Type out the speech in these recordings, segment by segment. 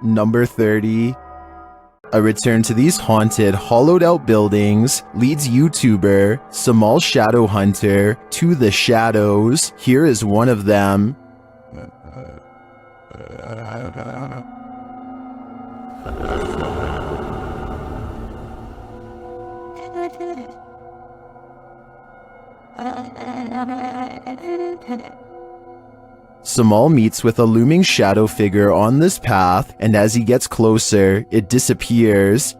Number 30. A return to these haunted, hollowed-out buildings leads YouTuber Samal Shadow Hunter to the shadows. Here is one of them. Samal meets with a looming shadow figure on this path, and as he gets closer, it disappears.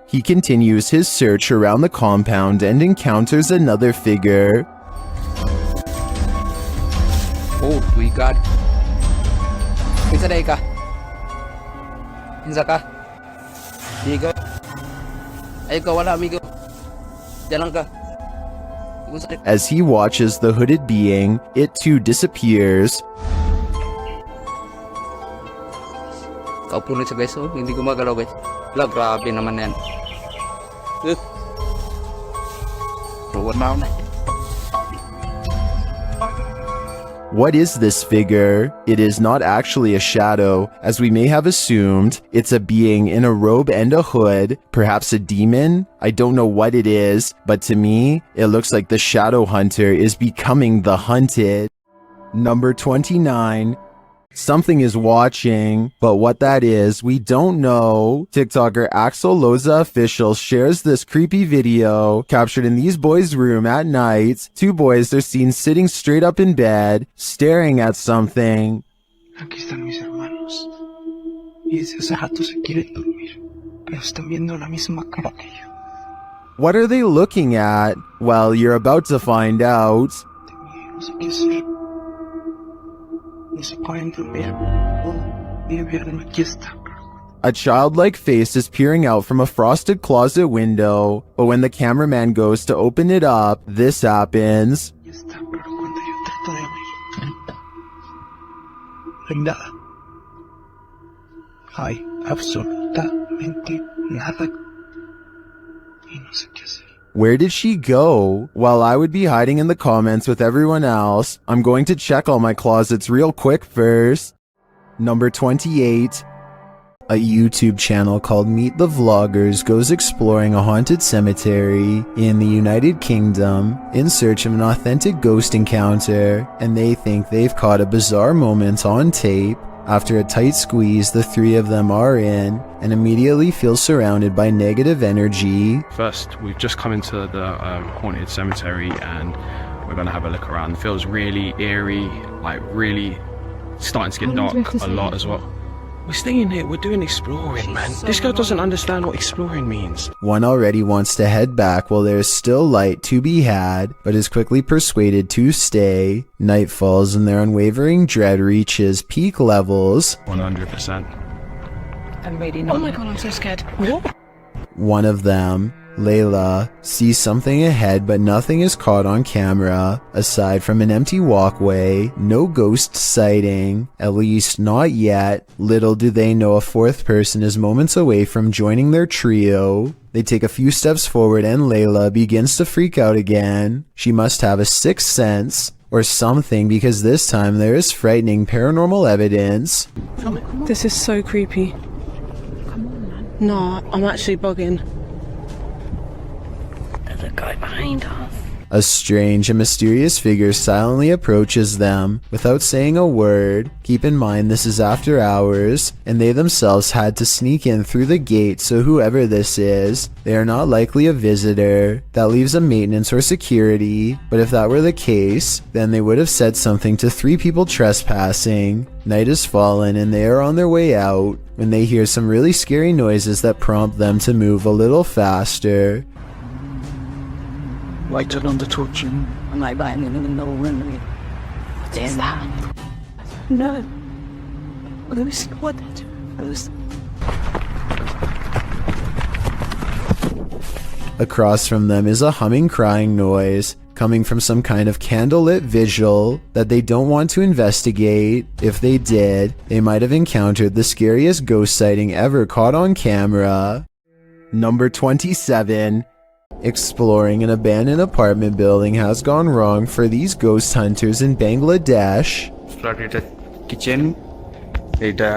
He continues his search around the compound and encounters another figure. Oh my god. Pinsa day ka? Pinsa ka? Amigo? Ay, ikaw wala, amigo. Diyan lang ka. As he watches the hooded being, it too disappears. Kaupo na siya guys, oh. Hindi gumagalaw guys. Wala, grabe naman yan. Ruwan na ako na. What is this figure? It is not actually a shadow, as we may have assumed. It's a being in a robe and a hood, perhaps a demon? I don't know what it is, but to me, it looks like the shadow hunter is becoming the hunted. Number 29. Something is watching, but what that is, we don't know. TikToker Axel Loza Official shares this creepy video captured in these boys' room at night. Two boys are seen sitting straight up in bed, staring at something. Aquí están mis hermanos. Y desde hace rato se quieren dormir, pero están viendo la misma cara que yo. What are they looking at? Well, you're about to find out. No sé qué hacer. No se pueden dormir. Mi viernes aquí está. A childlike face is peering out from a frosted closet window, but when the cameraman goes to open it up, this happens. Aquí está, pero cuando yo trato de abrir, no hay nada. Hay absolutamente nada. Y no sé qué hacer. Where did she go? While I would be hiding in the comments with everyone else, I'm going to check all my closets real quick first. Number 28. A YouTube channel called Meet the Vloggers goes exploring a haunted cemetery in the United Kingdom in search of an authentic ghost encounter, and they think they've caught a bizarre moment on tape. After a tight squeeze, the three of them are in and immediately feel surrounded by negative energy. First, we've just come into the haunted cemetery and we're going to have a look around. It feels really eerie, like really starting to get dark a lot as well. We're staying here, we're doing exploring, man. This girl doesn't understand what exploring means. One already wants to head back while there is still light to be had, but is quickly persuaded to stay. Night falls and their unwavering dread reaches peak levels. 100%. I'm ready now. Oh my god, I'm so scared. What? One of them, Layla, sees something ahead, but nothing is caught on camera. Aside from an empty walkway, no ghost sighting, at least not yet. Little do they know a fourth person is moments away from joining their trio. They take a few steps forward and Layla begins to freak out again. She must have a sixth sense or something, because this time there is frightening paranormal evidence. This is so creepy. Come on, man. No, I'm actually bugging. There's a guy behind us. A strange and mysterious figure silently approaches them without saying a word. Keep in mind this is after hours, and they themselves had to sneak in through the gate, so whoever this is, they are not likely a visitor. That leaves a maintenance or security, but if that were the case, then they would have said something to three people trespassing. Night has fallen and they are on their way out when they hear some really scary noises that prompt them to move a little faster. Why turn on the torch? I'm like, right, I'm in the room. What is that? No. Lucy, what? Lucy. Across from them is a humming, crying noise coming from some kind of candlelit vigil that they don't want to investigate. If they did, they might have encountered the scariest ghost sighting ever caught on camera. Number 27. Exploring an abandoned apartment building has gone wrong for these ghost hunters in Bangladesh. Flat এটা kitchen, এইটা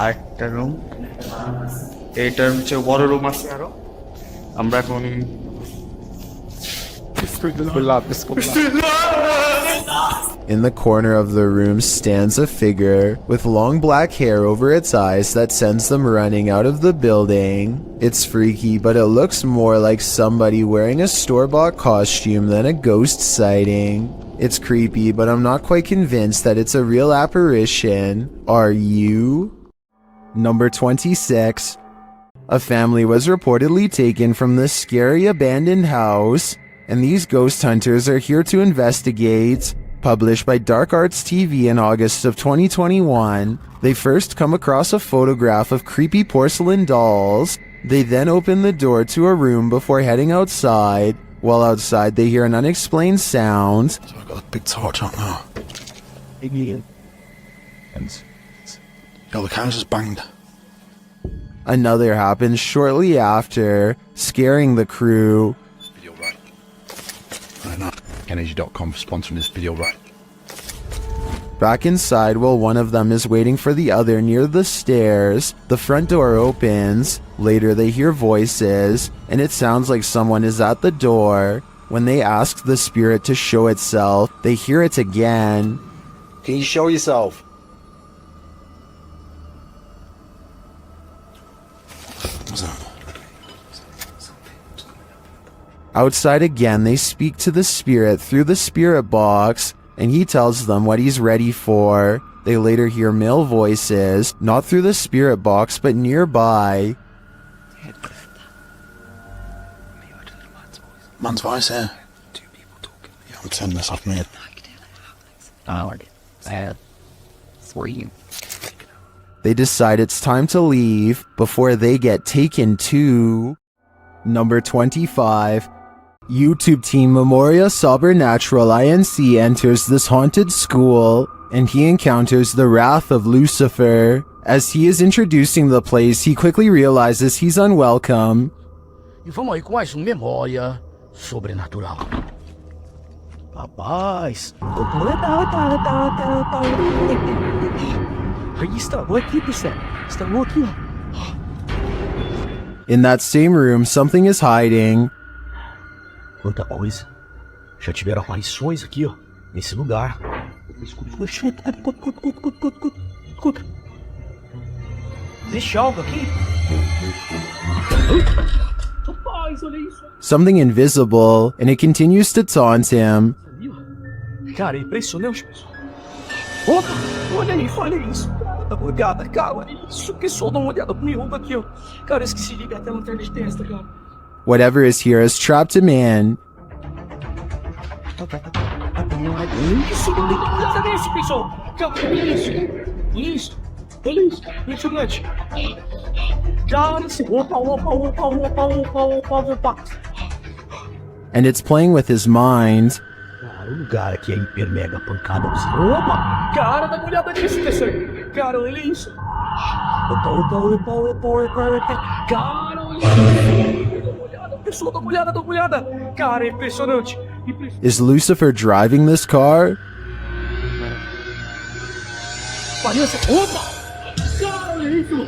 আরেকটা room, এইটার হচ্ছে বড় room আছে আরো। আমরা এখন In the corner of the room stands a figure with long black hair over its eyes that sends them running out of the building. It's freaky, but it looks more like somebody wearing a store-bought costume than a ghost sighting. It's creepy, but I'm not quite convinced that it's a real apparition. Are you? Number 26. A family was reportedly taken from this scary abandoned house, and these ghost hunters are here to investigate. Published by Dark Arts TV in August of 2021, they first come across a photograph of creepy porcelain dolls. They then open the door to a room before heading outside. While outside, they hear an unexplained sound. So I got a big torch out now. Yo, the camera's just banged. Another happens shortly after, scaring the crew. Video right. Right now. Energy.com for sponsoring this video right. Back inside, while one of them is waiting for the other near the stairs, the front door opens. Later, they hear voices, and it sounds like someone is at the door. When they ask the spirit to show itself, they hear it again. Can you show yourself? What's that? Outside again, they speak to the spirit through the spirit box, and he tells them what he's ready for. They later hear male voices, not through the spirit box, but nearby. Man's voice here. Two people talking. Yeah, I'm turning this off, mate. They decide it's time to leave before they get taken to number 25. YouTube team Memoria Sobernatural Inc. enters this haunted school, and he encounters the wrath of Lucifer. As he is introducing the place, he quickly realizes he's unwelcome. E vamos aí com mais um Memória Sobrenatural. Rapaz, aí estragou aqui, pessoal. Estragou aqui, ó. In that same room, something is hiding. Quanta coisa. Já tiveram aparições aqui, ó. Nesse lugar. Escuta. Existe algo aqui? Rapaz, olha isso. Something invisible, and it continues to taunt him. Cara, é impressionante, pessoal. Opa, olha isso. Cara, dá uma olhada, cara, olha isso. Pessoal, dá uma olhada comigo aqui, ó. Cara, eu esqueci de ligar até a lanterna de testa, cara. Whatever is here has trapped him in. Isso, olha isso, pessoal. Cara, olha isso. Olha isso, impressionante. Cara, opa. And it's playing with his mind. Cara, o lugar aqui é hiper mega pancada. Opa, cara, dá uma olhada nisso, pessoal. Cara, olha isso. Opa. Cara, olha isso. Pessoal, dá uma olhada. Cara, é impressionante. Is Lucifer driving this car? Parece. Opa! Cara, olha isso.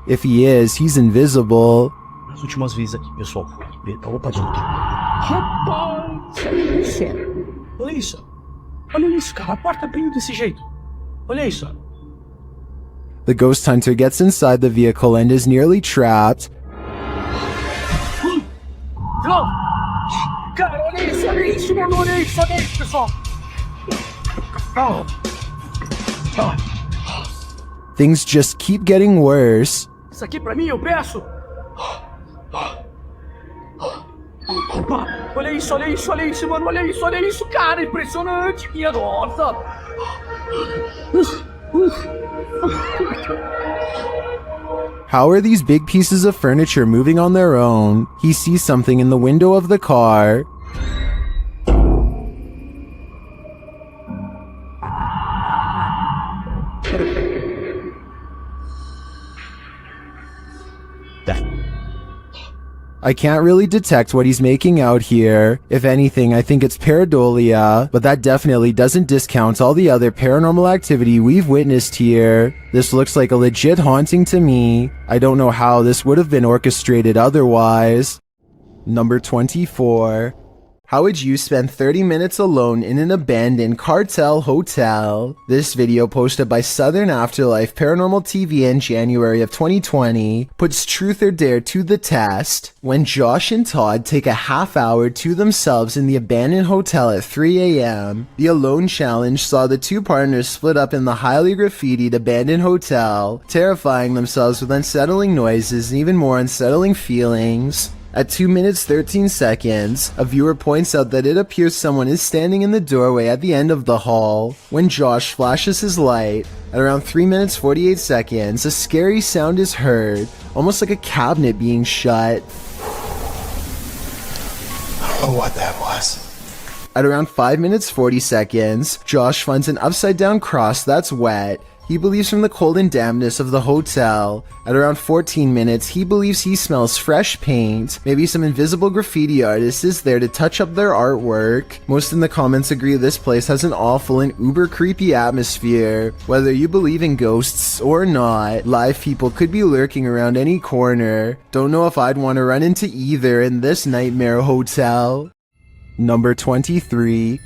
If he is, he's invisible. As últimas vezes aqui, pessoal, opa, gente. Rapaz, olha isso. Olha isso, cara. A porta abriu desse jeito. Olha isso. The ghost hunter gets inside the vehicle and is nearly trapped. Cara, olha isso, mano, olha isso, pessoal. Things just keep getting worse. Isso aqui pra mim, eu peço. Opa, olha isso, mano, olha isso, cara, impressionante, minha nossa. How are these big pieces of furniture moving on their own? He sees something in the window of the car. I can't really detect what he's making out here. If anything, I think it's pareidolia, but that definitely doesn't discount all the other paranormal activity we've witnessed here. This looks like a legit haunting to me. I don't know how this would have been orchestrated otherwise. Number 24. How would you spend 30 minutes alone in an abandoned cartel hotel? This video, posted by Southern Afterlife Paranormal TV in January of 2020, puts truth or dare to the test when Josh and Todd take a half hour to themselves in the abandoned hotel at 3 a.m. The Alone Challenge saw the two partners split up in the highly graffitied abandoned hotel, terrifying themselves with unsettling noises and even more unsettling feelings. At 2 minutes 13 seconds, a viewer points out that it appears someone is standing in the doorway at the end of the hall. When Josh flashes his light, at around 3 minutes 48 seconds, a scary sound is heard, almost like a cabinet being shut. I don't know what that was. At around 5 minutes 40 seconds, Josh finds an upside down cross that's wet. He believes from the cold and dampness of the hotel. At around 14 minutes, he believes he smells fresh paint. Maybe some invisible graffiti artist is there to touch up their artwork. Most in the comments agree this place has an awful and uber creepy atmosphere. Whether you believe in ghosts or not, live people could be lurking around any corner. Don't know if I'd want to run into either in this nightmare hotel. Number 23.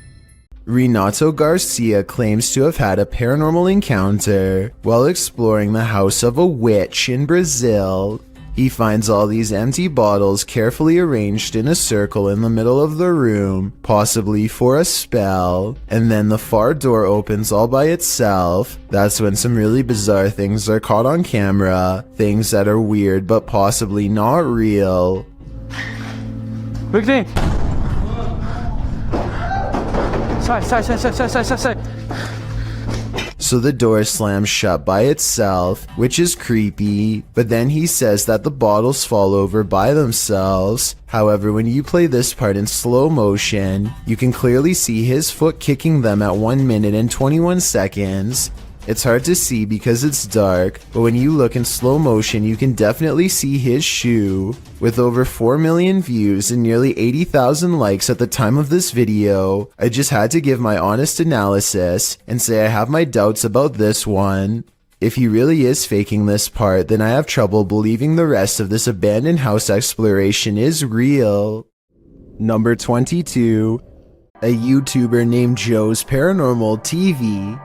Renato Garcia claims to have had a paranormal encounter while exploring the house of a witch in Brazil. He finds all these empty bottles carefully arranged in a circle in the middle of the room, possibly for a spell, and then the far door opens all by itself. That's when some really bizarre things are caught on camera, things that are weird but possibly not real. Victim! Sai. So the door slams shut by itself, which is creepy, but then he says that the bottles fall over by themselves. However, when you play this part in slow motion, you can clearly see his foot kicking them at 1 minute and 21 seconds. It's hard to see because it's dark, but when you look in slow motion, you can definitely see his shoe. With over 4 million views and nearly 80,000 likes at the time of this video, I just had to give my honest analysis and say I have my doubts about this one. If he really is faking this part, then I have trouble believing the rest of this abandoned house exploration is real. Number 22. A YouTuber named Joe's Paranormal TV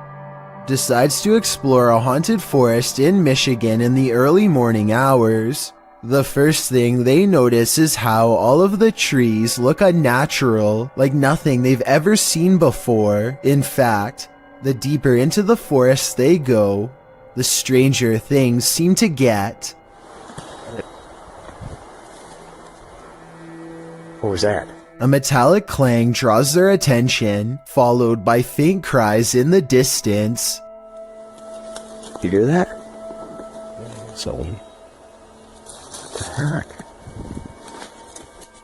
decides to explore a haunted forest in Michigan in the early morning hours. The first thing they notice is how all of the trees look unnatural, like nothing they've ever seen before. In fact, the deeper into the forest they go, the stranger things seem to get. What was that? A metallic clang draws their attention, followed by faint cries in the distance. You hear that? So, what the heck?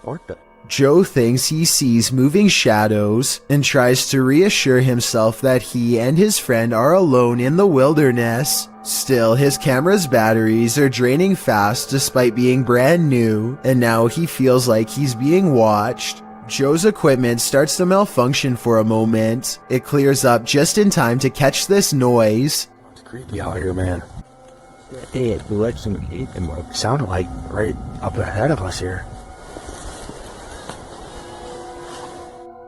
What the? Joe thinks he sees moving shadows and tries to reassure himself that he and his friend are alone in the wilderness. Still, his camera's batteries are draining fast despite being brand new, and now he feels like he's being watched. Joe's equipment starts to malfunction for a moment. It clears up just in time to catch this noise. It's creepy out here, man. It sounded like right up ahead of us here.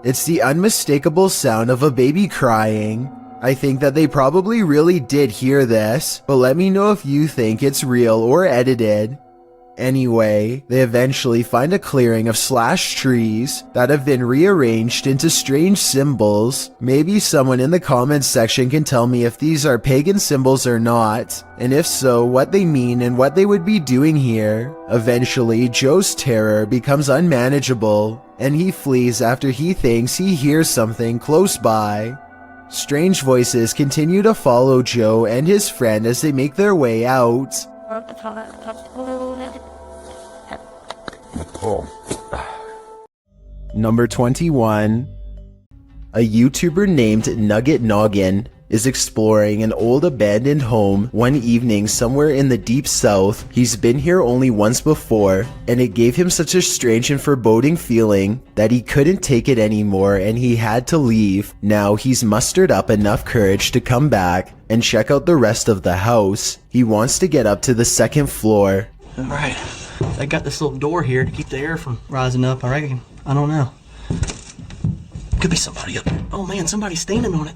It's the unmistakable sound of a baby crying. I think that they probably really did hear this, but let me know if you think it's real or edited. Anyway, they eventually find a clearing of slashed trees that have been rearranged into strange symbols. Maybe someone in the comments section can tell me if these are pagan symbols or not, and if so, what they mean and what they would be doing here. Eventually, Joe's terror becomes unmanageable, and he flees after he thinks he hears something close by. Strange voices continue to follow Joe and his friend as they make their way out. Number 21. A YouTuber named Nugget Noggin is exploring an old abandoned home one evening somewhere in the deep south. He's been here only once before, and it gave him such a strange and foreboding feeling that he couldn't take it anymore and he had to leave. Now he's mustered up enough courage to come back and check out the rest of the house. He wants to get up to the second floor. Alright, I got this little door here to keep the air from rising up, I reckon. I don't know. Could be somebody up there. Oh man, somebody's standing on it.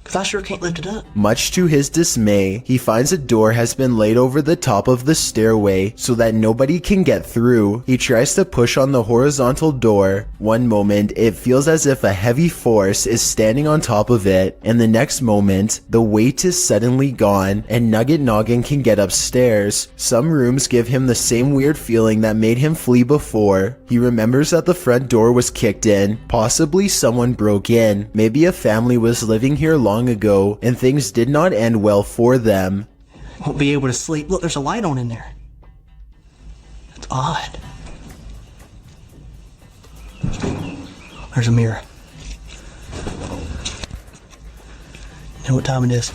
Cause I sure can't lift it up. Much to his dismay, he finds a door has been laid over the top of the stairway so that nobody can get through. He tries to push on the horizontal door. One moment, it feels as if a heavy force is standing on top of it, and the next moment, the weight is suddenly gone and Nugget Noggin can get upstairs. Some rooms give him the same weird feeling that made him flee before. He remembers that the front door was kicked in. Possibly someone broke in. Maybe a family was living here long ago and things did not end well for them. Won't be able to sleep. Look, there's a light on in there. That's odd. There's a mirror. You know what time it is?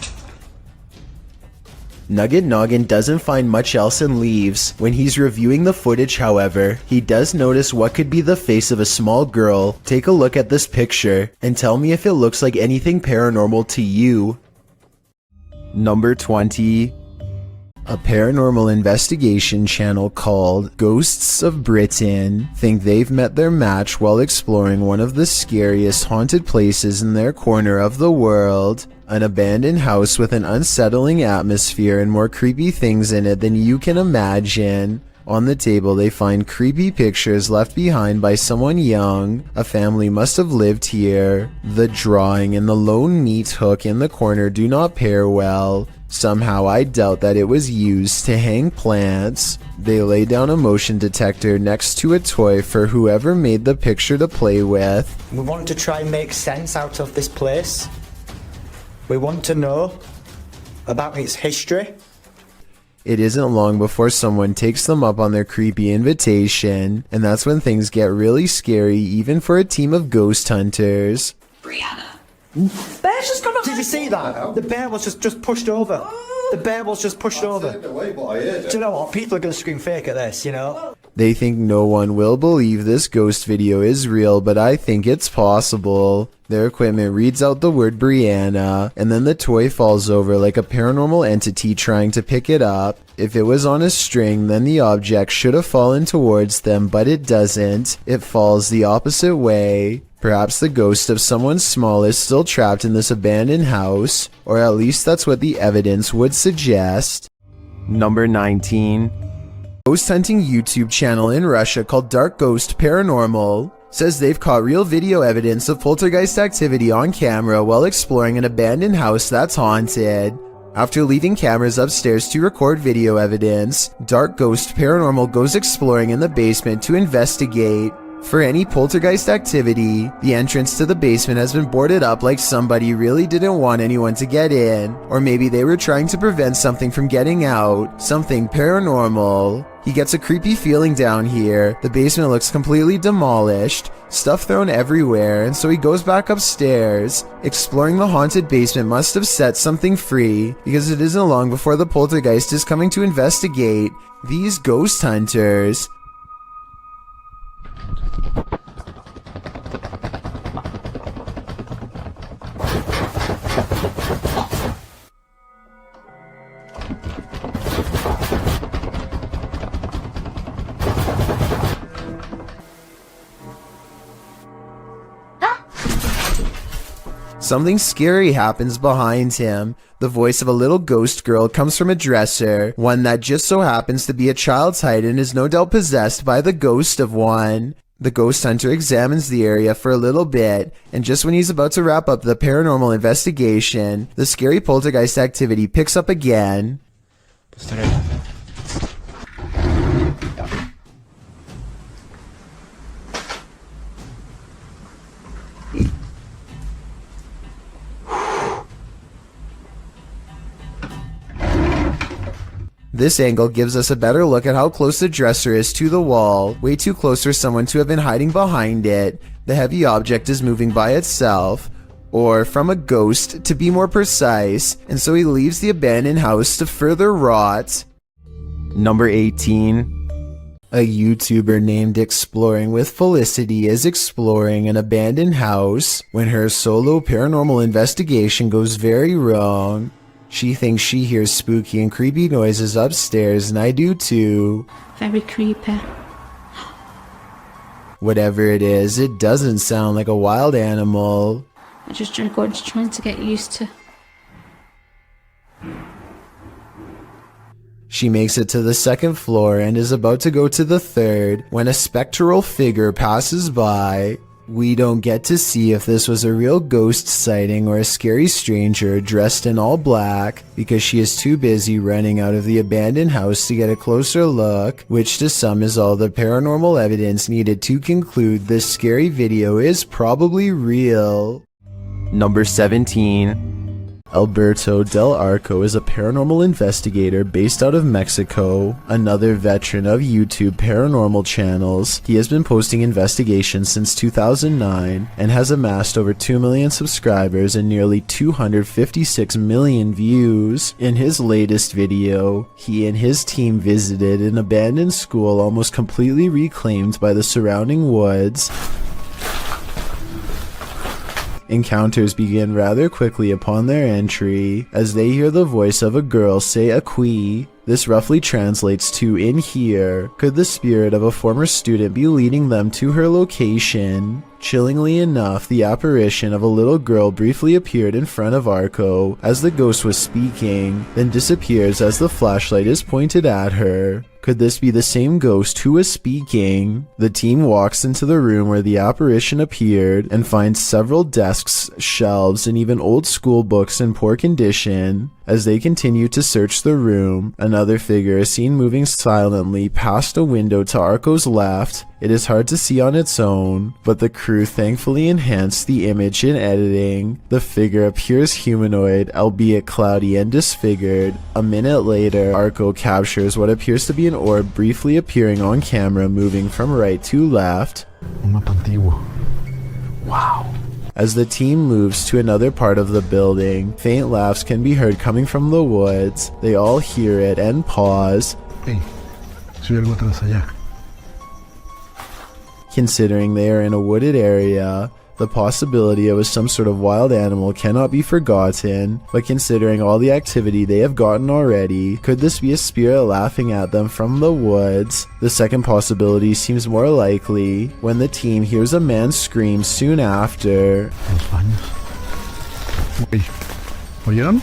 Nugget Noggin doesn't find much else and leaves. When he's reviewing the footage, however, he does notice what could be the face of a small girl. Take a look at this picture and tell me if it looks like anything paranormal to you. Number 20. A paranormal investigation channel called Ghosts of Britain think they've met their match while exploring one of the scariest haunted places in their corner of the world. An abandoned house with an unsettling atmosphere and more creepy things in it than you can imagine. On the table, they find creepy pictures left behind by someone young. A family must have lived here. The drawing and the lone meat hook in the corner do not pair well. Somehow I doubt that it was used to hang plants. They lay down a motion detector next to a toy for whoever made the picture to play with. We want to try and make sense out of this place. We want to know about its history. It isn't long before someone takes them up on their creepy invitation, and that's when things get really scary even for a team of ghost hunters. Bear's just gone. Did you see that? The bear was just pushed over. The bear was just pushed over. Do you know what? People are going to scream fake at this, you know? They think no one will believe this ghost video is real, but I think it's possible. Their equipment reads out the word Brianna, and then the toy falls over like a paranormal entity trying to pick it up. If it was on a string, then the object should have fallen towards them, but it doesn't. It falls the opposite way. Perhaps the ghost of someone small is still trapped in this abandoned house, or at least that's what the evidence would suggest. Number 19. Ghost hunting YouTube channel in Russia called Dark Ghost Paranormal says they've caught real video evidence of poltergeist activity on camera while exploring an abandoned house that's haunted. After leaving cameras upstairs to record video evidence, Dark Ghost Paranormal goes exploring in the basement to investigate for any poltergeist activity. The entrance to the basement has been boarded up like somebody really didn't want anyone to get in, or maybe they were trying to prevent something from getting out, something paranormal. He gets a creepy feeling down here. The basement looks completely demolished, stuff thrown everywhere, and so he goes back upstairs. Exploring the haunted basement must have set something free, because it isn't long before the poltergeist is coming to investigate these ghost hunters. Something scary happens behind him. The voice of a little ghost girl comes from a dresser, one that just so happens to be a child's height and is no doubt possessed by the ghost of one. The ghost hunter examines the area for a little bit, and just when he's about to wrap up the paranormal investigation, the scary poltergeist activity picks up again. This angle gives us a better look at how close the dresser is to the wall, way too close for someone to have been hiding behind it. The heavy object is moving by itself, or from a ghost to be more precise, and so he leaves the abandoned house to further rot. Number 18. A YouTuber named Exploring with Felicity is exploring an abandoned house when her solo paranormal investigation goes very wrong. She thinks she hears spooky and creepy noises upstairs, and I do too. Very creepy. Whatever it is, it doesn't sound like a wild animal. I just trying to get used to. She makes it to the second floor and is about to go to the third when a spectral figure passes by. We don't get to see if this was a real ghost sighting or a scary stranger dressed in all black because she is too busy running out of the abandoned house to get a closer look, which to some is all the paranormal evidence needed to conclude this scary video is probably real. Number 17. Alberto Del Arco is a paranormal investigator based out of Mexico, another veteran of YouTube paranormal channels. He has been posting investigations since 2009 and has amassed over 2 million subscribers and nearly 256 million views. In his latest video, he and his team visited an abandoned school almost completely reclaimed by the surrounding woods. Encounters begin rather quickly upon their entry, as they hear the voice of a girl say "aquí." This roughly translates to "in here." Could the spirit of a former student be leading them to her location? Chillingly enough, the apparition of a little girl briefly appeared in front of Arco as the ghost was speaking, then disappears as the flashlight is pointed at her. Could this be the same ghost who was speaking? The team walks into the room where the apparition appeared and finds several desks, shelves, and even old school books in poor condition. As they continue to search the room, another figure is seen moving silently past a window to Arco's left. It is hard to see on its own, but the crew thankfully enhanced the image in editing. The figure appears humanoid, albeit cloudy and disfigured. A minute later, Arco captures what appears to be an orb briefly appearing on camera, moving from right to left. Wow. As the team moves to another part of the building, faint laughs can be heard coming from the woods. They all hear it and pause. Hey, soy algo atrás allá. Considering they are in a wooded area, the possibility it was some sort of wild animal cannot be forgotten, but considering all the activity they have gotten already, could this be a spirit laughing at them from the woods? The second possibility seems more likely, when the team hears a man scream soon after. ¿Oyeron?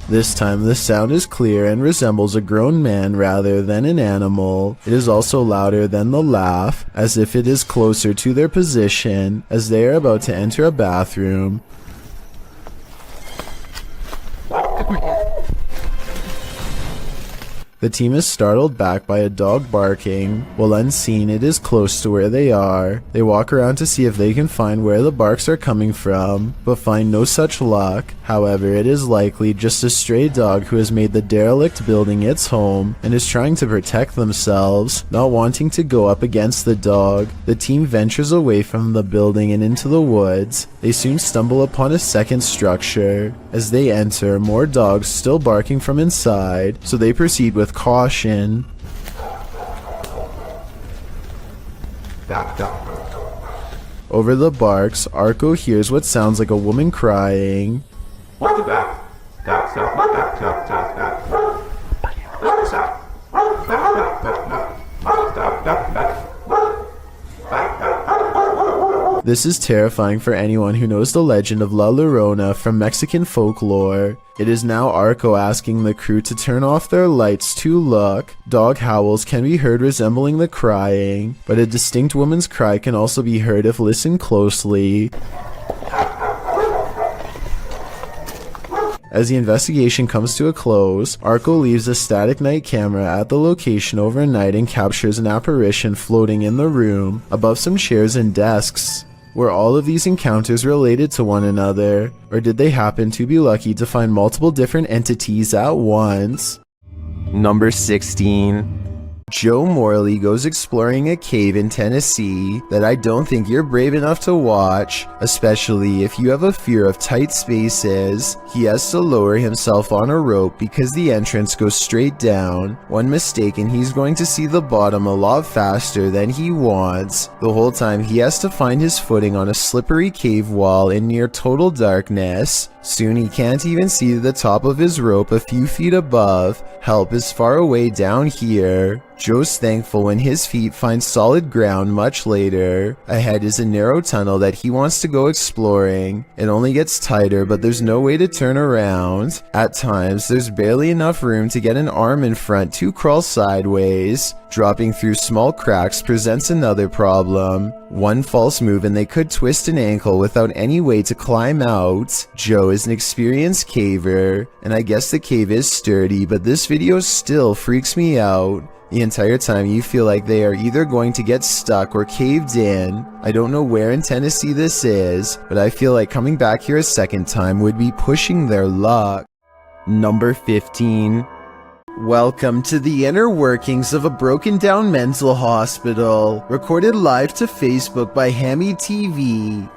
This time the sound is clear and resembles a grown man rather than an animal. It is also louder than the laugh, as if it is closer to their position as they are about to enter a bathroom. The team is startled back by a dog barking. While unseen, it is close to where they are. They walk around to see if they can find where the barks are coming from, but find no such luck. However, it is likely just a stray dog who has made the derelict building its home and is trying to protect themselves. Not wanting to go up against the dog, the team ventures away from the building and into the woods. They soon stumble upon a second structure. As they enter, more dogs still barking from inside, so they proceed with caution. Over the barks, Arco hears what sounds like a woman crying. This is terrifying for anyone who knows the legend of La Llorona from Mexican folklore. It is now Arco asking the crew to turn off their lights to look. Dog howls can be heard resembling the crying, but a distinct woman's cry can also be heard if listened closely. As the investigation comes to a close, Arco leaves a static night camera at the location overnight and captures an apparition floating in the room above some chairs and desks. Were all of these encounters related to one another, or did they happen to be lucky to find multiple different entities at once? Number 16. Joe Morley goes exploring a cave in Tennessee that I don't think you're brave enough to watch, especially if you have a fear of tight spaces. He has to lower himself on a rope because the entrance goes straight down. One mistake and he's going to see the bottom a lot faster than he wants. The whole time he has to find his footing on a slippery cave wall in near total darkness. Soon he can't even see the top of his rope a few feet above. Help is far away down here. Joe's thankful when his feet find solid ground much later. Ahead is a narrow tunnel that he wants to go exploring. It only gets tighter, but there's no way to turn around. At times, there's barely enough room to get an arm in front to crawl sideways. Dropping through small cracks presents another problem. One false move and they could twist an ankle without any way to climb out. Joe is an experienced caver, and I guess the cave is sturdy, but this video still freaks me out. The entire time you feel like they are either going to get stuck or caved in. I don't know where in Tennessee this is, but I feel like coming back here a second time would be pushing their luck. Number 15. Welcome to the inner workings of a broken down mental hospital, recorded live to Facebook by Hammy TV.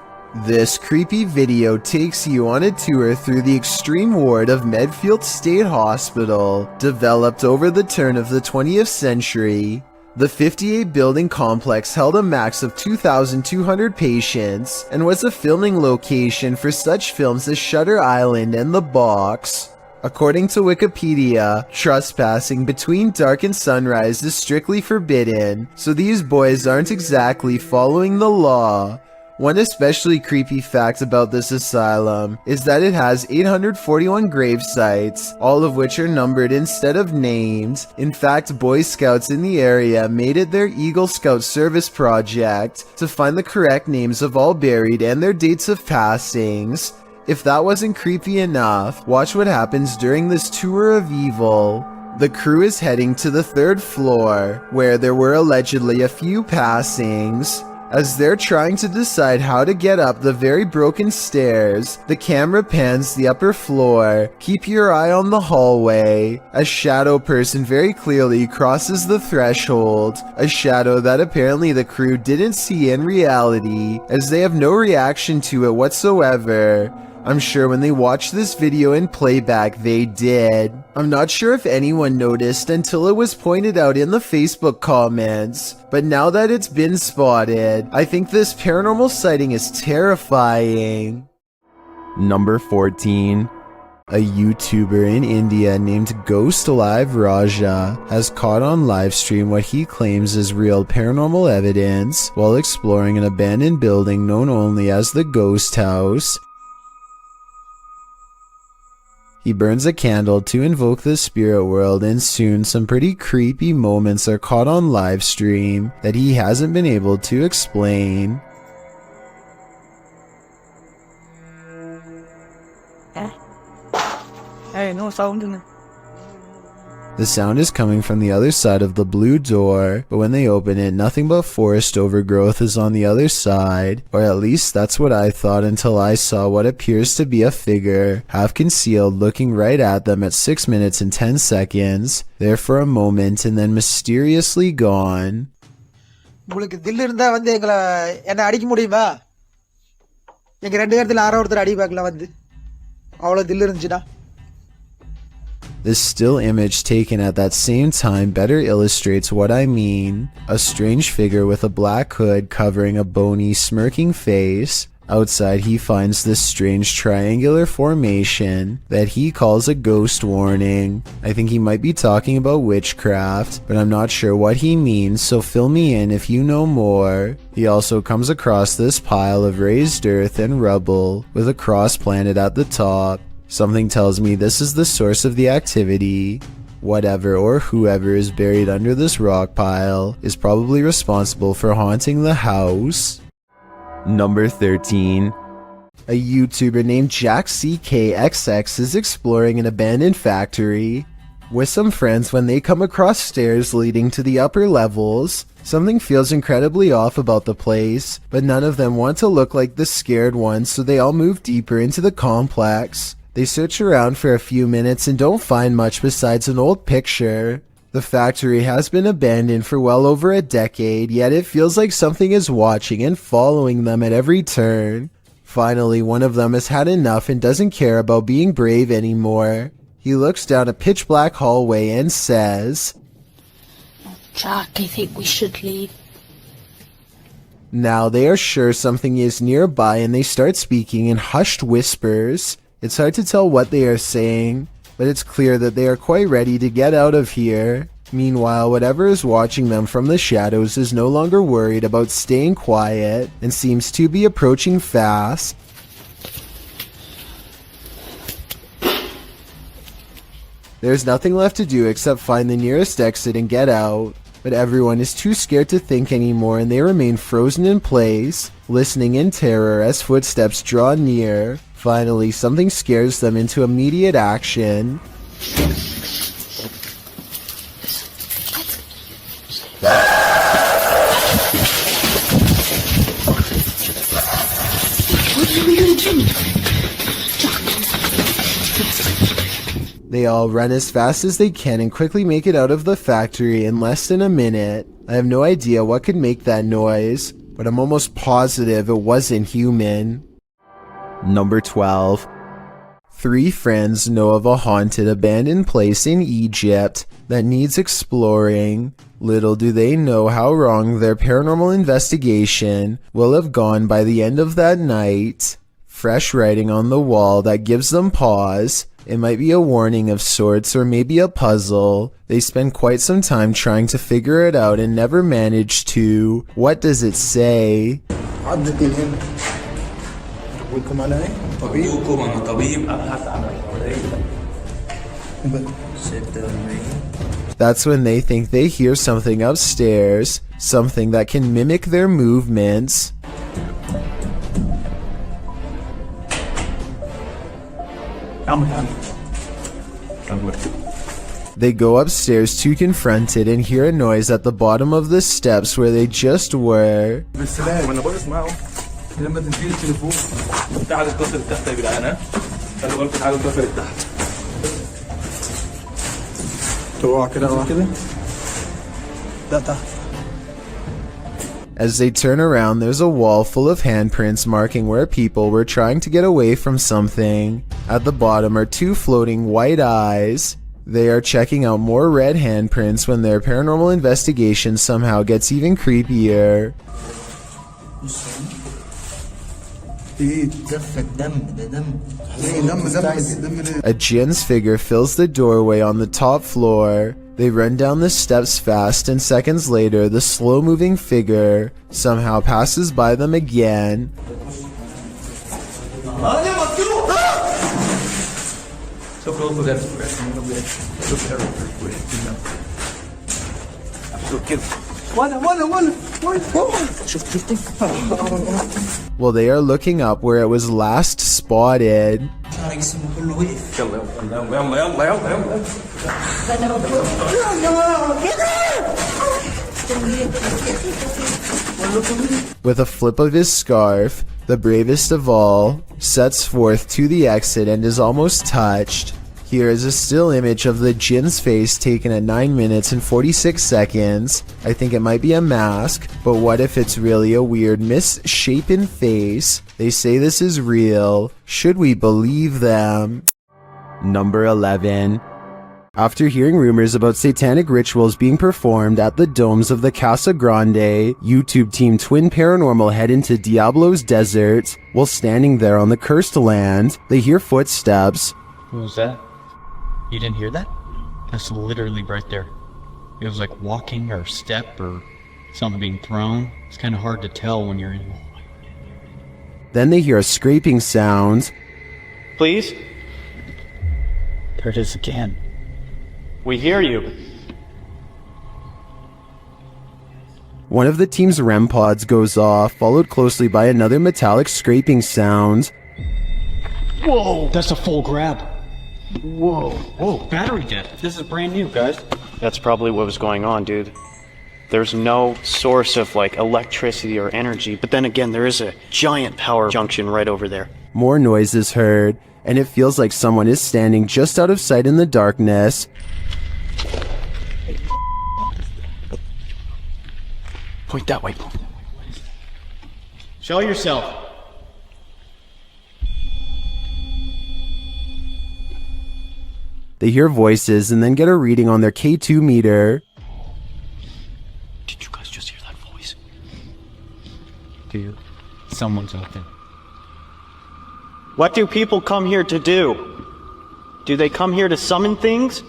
This creepy video takes you on a tour through the extreme ward of Medfield State Hospital, developed over the turn of the 20th century. The 58-building complex held a max of 2,200 patients and was a filming location for such films as Shutter Island and The Box. According to Wikipedia, trespassing between dark and sunrise is strictly forbidden, so these boys aren't exactly following the law. One especially creepy fact about this asylum is that it has 841 grave sites, all of which are numbered instead of named. In fact, Boy Scouts in the area made it their Eagle Scout service project to find the correct names of all buried and their dates of passings. If that wasn't creepy enough, watch what happens during this tour of evil. The crew is heading to the 3rd floor, where there were allegedly a few passings. As they're trying to decide how to get up the very broken stairs, the camera pans the upper floor. Keep your eye on the hallway. A shadow person very clearly crosses the threshold, a shadow that apparently the crew didn't see in reality, as they have no reaction to it whatsoever. I'm sure when they watched this video in playback they did. I'm not sure if anyone noticed until it was pointed out in the Facebook comments, but now that it's been spotted, I think this paranormal sighting is terrifying. Number 14. A YouTuber in India named Ghost Live Raja has caught on livestream what he claims is real paranormal evidence while exploring an abandoned building known only as the Ghost House. He burns a candle to invoke the spirit world, and soon some pretty creepy moments are caught on live stream that he hasn't been able to explain. Hey, no sound in it. The sound is coming from the other side of the blue door, but when they open it, nothing but forest overgrowth is on the other side, or at least that's what I thought until I saw what appears to be a figure, half concealed, looking right at them at 6 minutes and 10 seconds, there for a moment and then mysteriously gone. உங்களுக்கு தில் இருந்தா வந்து என்ன அடிக்க முடியுமா? எங்க ரெண்டு இடத்துல ஆரோ ஒருத்தர் அடி பார்க்கல வந்து. அவ்வளவு தில் இருந்துச்சுடா. This still image taken at that same time better illustrates what I mean. A strange figure with a black hood covering a bony, smirking face. Outside he finds this strange triangular formation that he calls a ghost warning. I think he might be talking about witchcraft, but I'm not sure what he means, so fill me in if you know more. He also comes across this pile of raised earth and rubble with a cross planted at the top. Something tells me this is the source of the activity. Whatever or whoever is buried under this rock pile is probably responsible for haunting the house. Number 13. A YouTuber named JackCKXX is exploring an abandoned factory with some friends. When they come across stairs leading to the upper levels, something feels incredibly off about the place, but none of them want to look like the scared ones, so they all move deeper into the complex. They search around for a few minutes and don't find much besides an old picture. The factory has been abandoned for well over a decade, yet it feels like something is watching and following them at every turn. Finally, one of them has had enough and doesn't care about being brave anymore. He looks down a pitch-black hallway and says, Jack, I think we should leave. Now they are sure something is nearby and they start speaking in hushed whispers. It's hard to tell what they are saying, but it's clear that they are quite ready to get out of here. Meanwhile, whatever is watching them from the shadows is no longer worried about staying quiet and seems to be approaching fast. There's nothing left to do except find the nearest exit and get out, but everyone is too scared to think anymore and they remain frozen in place, listening in terror as footsteps draw near. Finally, something scares them into immediate action. They all run as fast as they can and quickly make it out of the factory in less than a minute. I have no idea what could make that noise, but I'm almost positive it wasn't human. Number 12. 3 friends know of a haunted abandoned place in Egypt that needs exploring. Little do they know how wrong their paranormal investigation will have gone by the end of that night. Fresh writing on the wall that gives them pause. It might be a warning of sorts or maybe a puzzle. They spend quite some time trying to figure it out and never manage to. What does it say? That's when they think they hear something upstairs, something that can mimic their movements. They go upstairs to confront it and hear a noise at the bottom of the steps where they just were. As they turn around, there's a wall full of handprints marking where people were trying to get away from something. At the bottom are 2 floating white eyes. They are checking out more red handprints when their paranormal investigation somehow gets even creepier. A jinn's figure fills the doorway on the top floor. They run down the steps fast, and seconds later, the slow-moving figure somehow passes by them again. Well, they are looking up where it was last spotted. With a flip of his scarf, the bravest of all sets forth to the exit and is almost touched. Here is a still image of the jinn's face taken at 9 minutes and 46 seconds. I think it might be a mask, but what if it's really a weird misshapen face? They say this is real. Should we believe them? Number 11. After hearing rumors about satanic rituals being performed at the domes of the Casa Grande, YouTube team Twin Paranormal head into Diablo's desert. While standing there on the cursed land, they hear footsteps. What was that? You didn't hear that? That's literally right there. It was like walking or step or something being thrown. It's kind of hard to tell when you're in. Then they hear a scraping sound. Please? There it is again. We hear you. One of the team's REM pods goes off, followed closely by another metallic scraping sound. Whoa! That's a full grab. Whoa. Whoa, battery dead. This is brand new, guys. That's probably what was going on, dude. There's no source of like electricity or energy, but then again, there is a giant power junction right over there. More noise is heard, and it feels like someone is standing just out of sight in the darkness. Point that way. Show yourself. They hear voices and then get a reading on their K2 meter. Did you guys just hear that voice? Dude, someone's out there. What do people come here to do? Do they come here to summon things?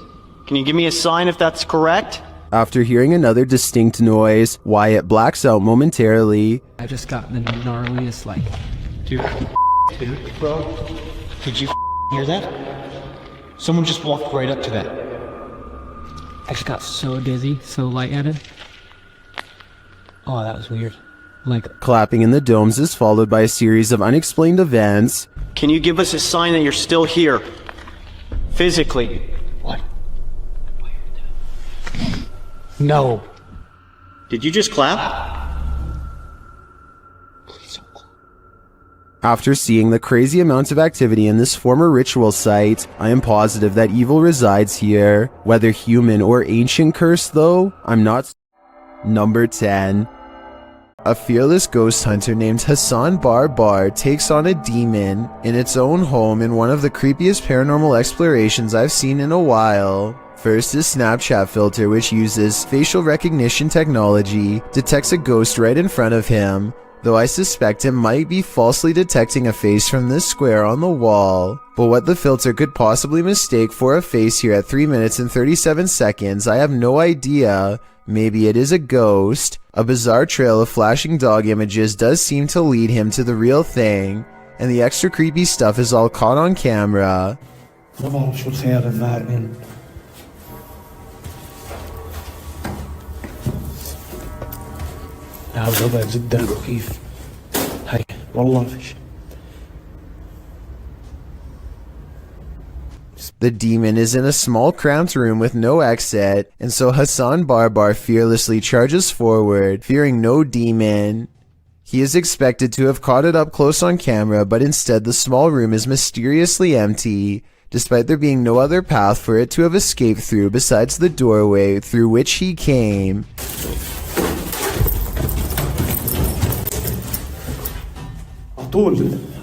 Can you give me a sign if that's correct? After hearing another distinct noise, Wyatt blacks out momentarily. I just got the gnarliest, like... Dude, bro, did you hear that? Someone just walked right up to that. I just got so dizzy, so lightheaded. Oh, that was weird. Like... Clapping in the domes is followed by a series of unexplained events. Can you give us a sign that you're still here? Physically. What? No. Did you just clap? After seeing the crazy amount of activity in this former ritual site, I am positive that evil resides here. Whether human or ancient curse though, I'm not. Number 10. A fearless ghost hunter named Hassan Barbar takes on a demon in its own home in one of the creepiest paranormal explorations I've seen in a while. First, his Snapchat filter, which uses facial recognition technology, detects a ghost right in front of him, though I suspect it might be falsely detecting a face from this square on the wall. But what the filter could possibly mistake for a face here at 3 minutes and 37 seconds, I have no idea. Maybe it is a ghost. A bizarre trail of flashing dog images does seem to lead him to the real thing, and the extra creepy stuff is all caught on camera. الوضع جدا مخيف. هاي والله فيش. The demon is in a small cramped room with no exit, and so Hassan Barbar fearlessly charges forward, fearing no demon. He is expected to have caught it up close on camera, but instead the small room is mysteriously empty, despite there being no other path for it to have escaped through besides the doorway through which he came.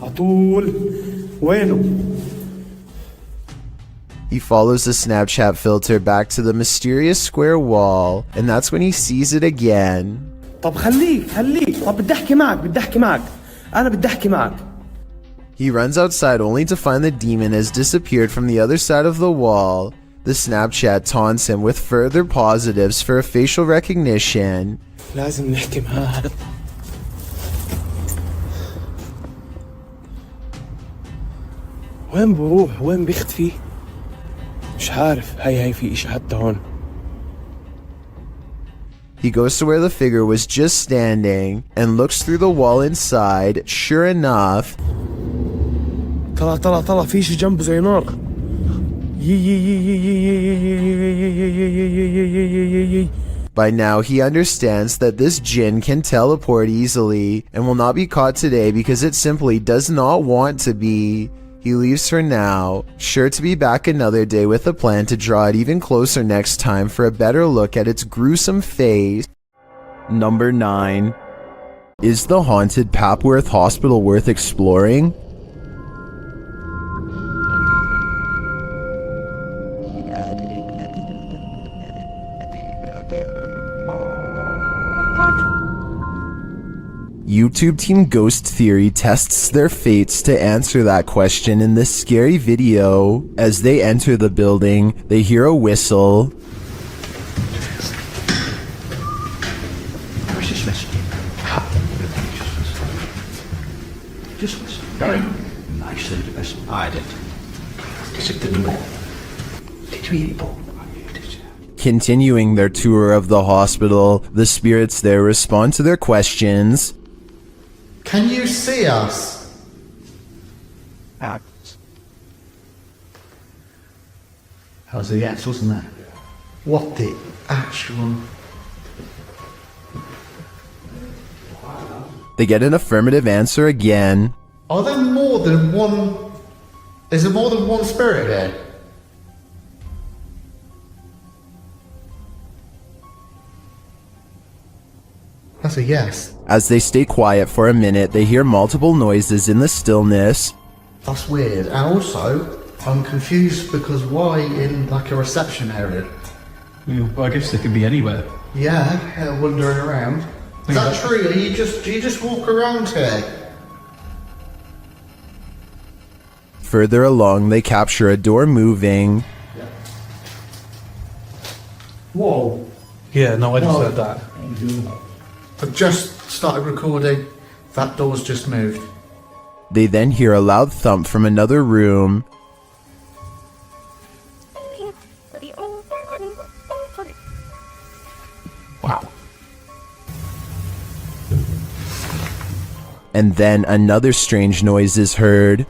عطول وينه؟ He follows the Snapchat filter back to the mysterious square wall, and that's when he sees it again. طب خليك طب بدي احكي معك انا بدي احكي معك. He runs outside only to find the demon has disappeared from the other side of the wall. The Snapchat taunts him with further positives for a facial recognition. لازم نحكي معاه. وين بروح وين بيختفي؟ مش عارف. هاي في إشي حتى هون. He goes to where the figure was just standing and looks through the wall inside. Sure enough, طلع في شي جنبه زي نار. By now he understands that this jinn can teleport easily and will not be caught today because it simply does not want to be. He leaves for now, sure to be back another day with a plan to draw it even closer next time for a better look at its gruesome face. Number 9. Is the haunted Papworth Hospital worth exploring? YouTube team Ghost Theory tests their fates to answer that question in this scary video. As they enter the building, they hear a whistle. Continuing their tour of the hospital, the spirits there respond to their questions. Can you see us? How's the axles and that? What the actual... They get an affirmative answer again. Are there more than one... Is there more than one spirit here? That's a yes. As they stay quiet for a minute, they hear multiple noises in the stillness. That's weird. And also, I'm confused because why in like a reception area? Well, I guess they could be anywhere. Yeah, wandering around. Is that true? Do you just walk around here? Further along, they capture a door moving. Whoa. Yeah, no, I just heard that. I've just started recording. That door's just moved. They then hear a loud thump from another room. Wow. And then another strange noise is heard.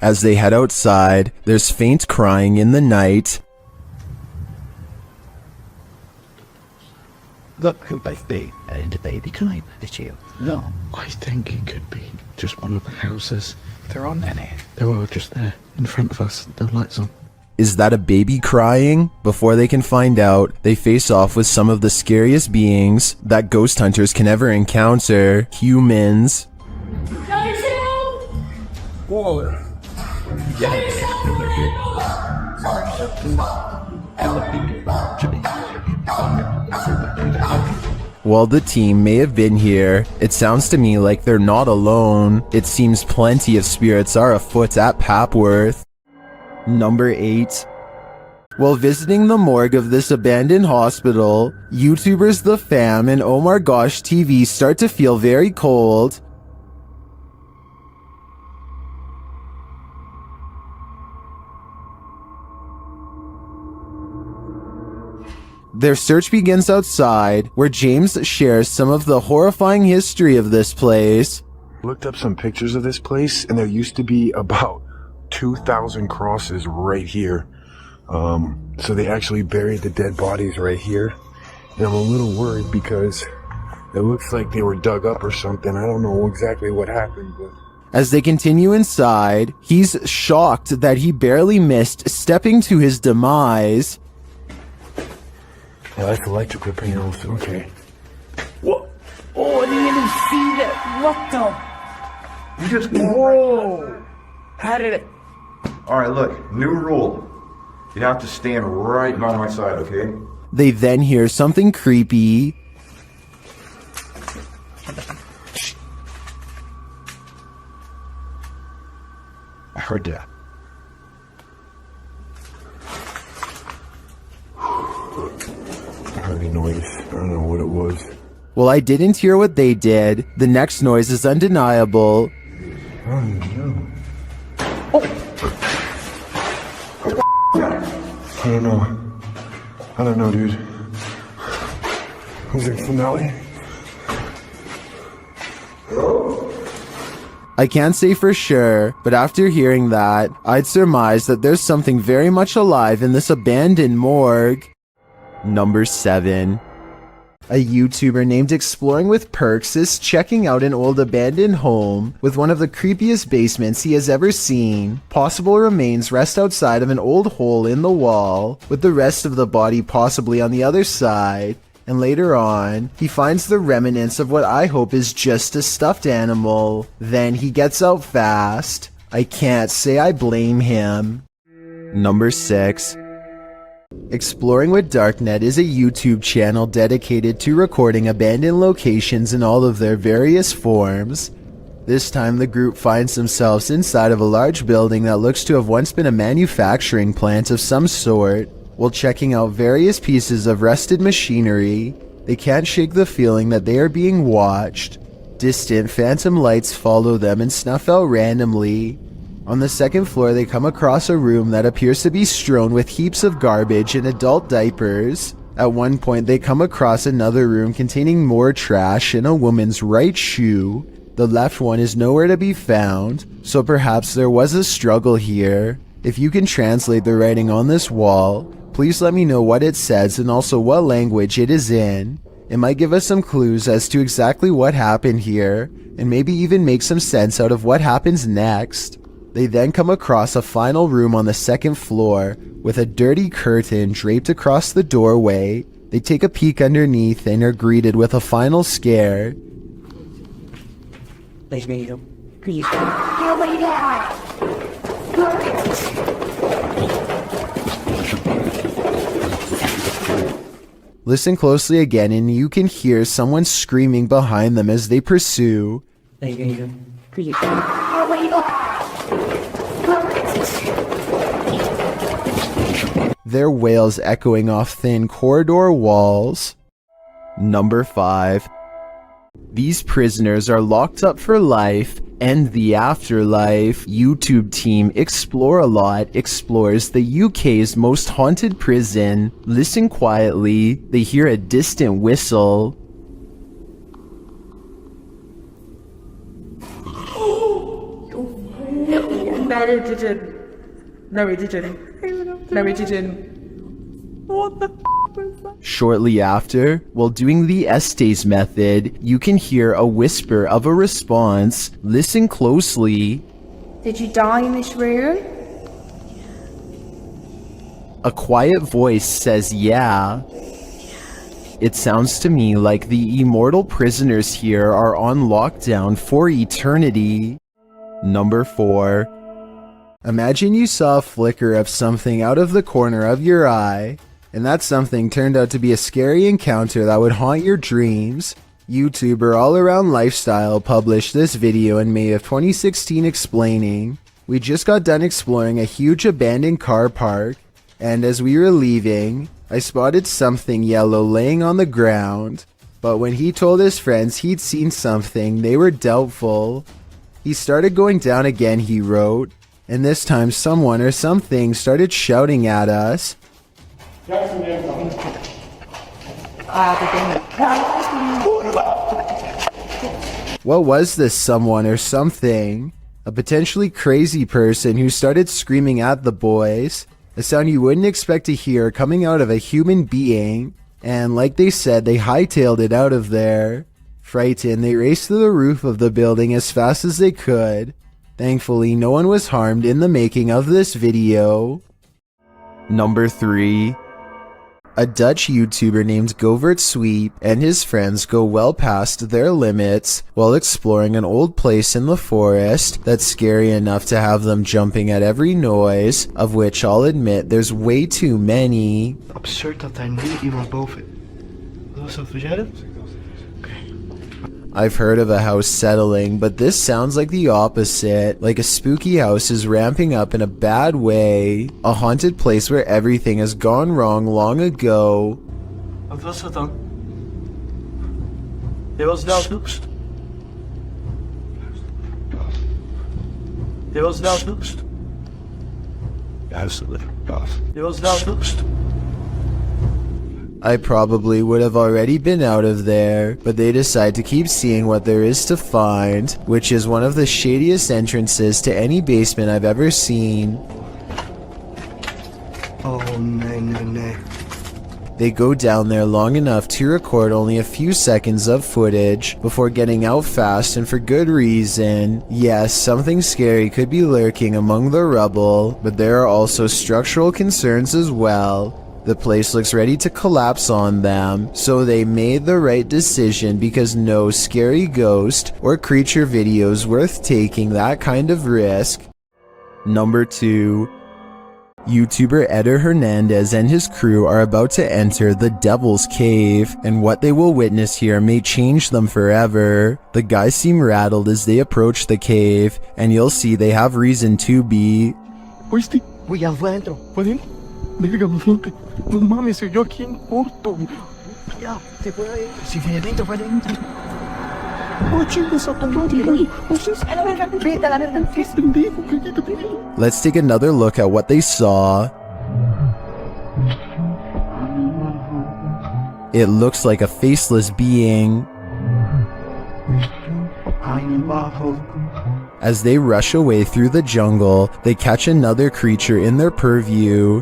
As they head outside, there's faint crying in the night. Look who might be in the baby crying at you. No. I think it could be just one of the houses. There aren't any. They're all just there, in front of us, no lights on. Is that a baby crying? Before they can find out, they face off with some of the scariest beings that ghost hunters can ever encounter, humans. Whoa. While the team may have been here, it sounds to me like they're not alone. It seems plenty of spirits are afoot at Papworth. Number 8. While visiting the morgue of this abandoned hospital, YouTubers The Fam and Oh My Gosh TV start to feel very cold. Their search begins outside, where James shares some of the horrifying history of this place. Looked up some pictures of this place, and there used to be about 2,000 crosses right here. So they actually buried the dead bodies right here. And I'm a little worried because it looks like they were dug up or something. I don't know exactly what happened, but... As they continue inside, he's shocked that he barely missed stepping to his demise. Yeah, that's electrical panels. Okay. What? Oh, I didn't even see that. What the? You just... Whoa! How did it... Alright, look. New rule. You have to stand right by my side, okay? They then hear something creepy. I heard that. I heard a noise. I don't know what it was. Well, I didn't hear what they did. The next noise is undeniable. I don't know. I don't know, dude. Was it finale? I can't say for sure, but after hearing that, I'd surmise that there's something very much alive in this abandoned morgue. Number 7. A YouTuber named Exploring with Perks is checking out an old abandoned home with one of the creepiest basements he has ever seen. Possible remains rest outside of an old hole in the wall, with the rest of the body possibly on the other side. And later on, he finds the remnants of what I hope is just a stuffed animal. Then he gets out fast. I can't say I blame him. Number 6. Exploring with Darknet is a YouTube channel dedicated to recording abandoned locations in all of their various forms. This time the group finds themselves inside of a large building that looks to have once been a manufacturing plant of some sort. While checking out various pieces of rusted machinery, they can't shake the feeling that they are being watched. Distant phantom lights follow them and snuff out randomly. On the second floor, they come across a room that appears to be strewn with heaps of garbage and adult diapers. At one point, they come across another room containing more trash and a woman's right shoe. The left one is nowhere to be found, so perhaps there was a struggle here. If you can translate the writing on this wall, please let me know what it says and also what language it is in. It might give us some clues as to exactly what happened here, and maybe even make some sense out of what happens next. They then come across a final room on the second floor with a dirty curtain draped across the doorway. They take a peek underneath and are greeted with a final scare. Nice meeting you. Listen closely again and you can hear someone screaming behind them as they pursue. Their wails echoing off thin corridor walls. Number 5. These prisoners are locked up for life, and the afterlife. YouTube team Explore a Lot explores the UK's most haunted prison. Listen quietly, they hear a distant whistle. Shortly after, while doing the Estes method, you can hear a whisper of a response. Listen closely. Did you die in this room? A quiet voice says yeah. It sounds to me like the immortal prisoners here are on lockdown for eternity. Number 4. Imagine you saw a flicker of something out of the corner of your eye, and that something turned out to be a scary encounter that would haunt your dreams. YouTuber All Around Lifestyle published this video in May of 2016 explaining, "We just got done exploring a huge abandoned car park, and as we were leaving, I spotted something yellow laying on the ground. But when he told his friends he'd seen something, they were doubtful. He started going down again," he wrote, "and this time someone or something started shouting at us. What was this someone or something? A potentially crazy person who started screaming at the boys. A sound you wouldn't expect to hear coming out of a human being. And like they said, they hightailed it out of there. Frightened, they raced to the roof of the building as fast as they could. Thankfully, no one was harmed in the making of this video." Number 3. A Dutch YouTuber named Govert Sweep and his friends go well past their limits while exploring an old place in the forest that's scary enough to have them jumping at every noise, of which I'll admit there's way too many. Absurd dat daar nu iemand boven. Was dat voor jij dat? I've heard of a house settling, but this sounds like the opposite. Like a spooky house is ramping up in a bad way. A haunted place where everything has gone wrong long ago. Wat was dat dan? Dit was nou snoepst. Dit was nou snoepst. Dit was nou snoepst. I probably would have already been out of there, but they decide to keep seeing what there is to find, which is one of the shadiest entrances to any basement I've ever seen. Oh, nee. They go down there long enough to record only a few seconds of footage before getting out fast, and for good reason. Yes, something scary could be lurking among the rubble, but there are also structural concerns as well. The place looks ready to collapse on them, so they made the right decision because no scary ghost or creature video is worth taking that kind of risk. Number 2. YouTuber Eder Hernandez and his crew are about to enter the Devil's Cave, and what they will witness here may change them forever. The guys seem rattled as they approach the cave, and you'll see they have reason to be. Oíste, voy adentro. ¿Pueden? Dígame, gente. No mames, soy yo aquí en corto. Ya, se puede ir. Si viene dentro, puede entrar. Oh, chicos, a tu madre. Let's take another look at what they saw. It looks like a faceless being. As they rush away through the jungle, they catch another creature in their purview.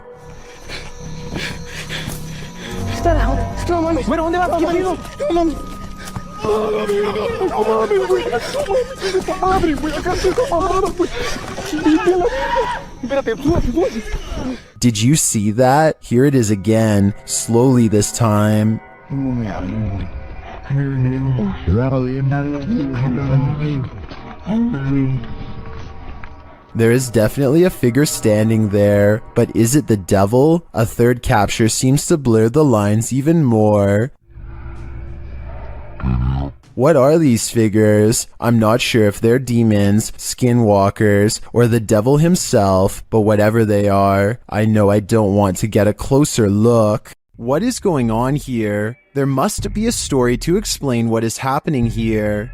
No mames. Bueno, ¿dónde vas? ¿Qué marido? No mames. Madre, güey, acá estoy mamado, güey. Espérate, Did you see that? Here it is again, slowly this time. There is definitely a figure standing there, but is it the devil? A third capture seems to blur the lines even more. What are these figures? I'm not sure if they're demons, skinwalkers, or the devil himself, but whatever they are, I know I don't want to get a closer look. What is going on here? There must be a story to explain what is happening here.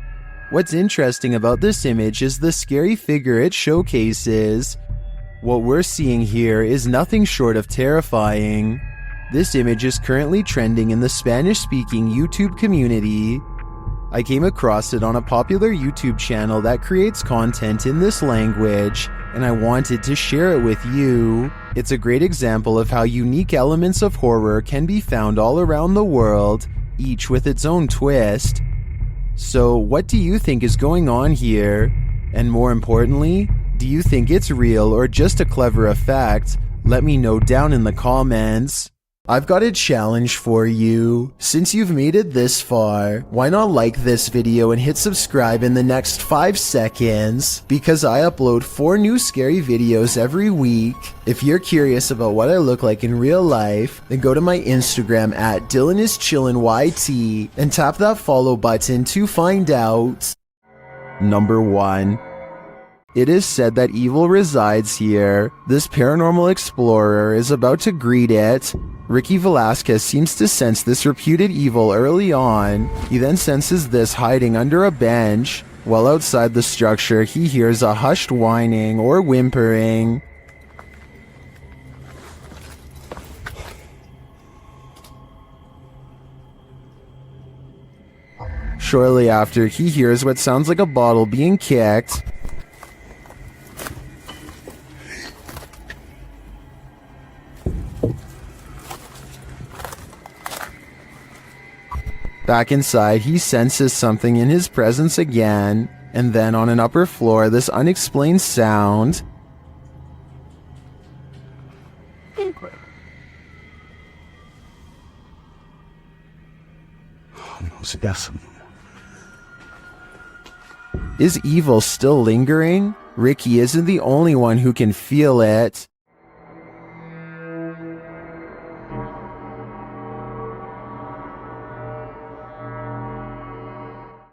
What's interesting about this image is the scary figure it showcases. What we're seeing here is nothing short of terrifying. This image is currently trending in the Spanish-speaking YouTube community. I came across it on a popular YouTube channel that creates content in this language, and I wanted to share it with you. It's a great example of how unique elements of horror can be found all around the world, each with its own twist. So, what do you think is going on here? And more importantly, do you think it's real or just a clever effect? Let me know down in the comments. I've got a challenge for you. Since you've made it this far, why not like this video and hit subscribe in the next 5 seconds? Because I upload 4 new scary videos every week. If you're curious about what I look like in real life, then go to my Instagram at DylanIsChillinYT and tap that follow button to find out. Number 1. It is said that evil resides here. This paranormal explorer is about to greet it. Ricky Velasquez seems to sense this reputed evil early on. He then senses this hiding under a bench. While outside the structure, he hears a hushed whining or whimpering. Shortly after, he hears what sounds like a bottle being kicked. Back inside, he senses something in his presence again, and then on an upper floor, this unexplained sound. Is evil still lingering? Ricky isn't the only one who can feel it.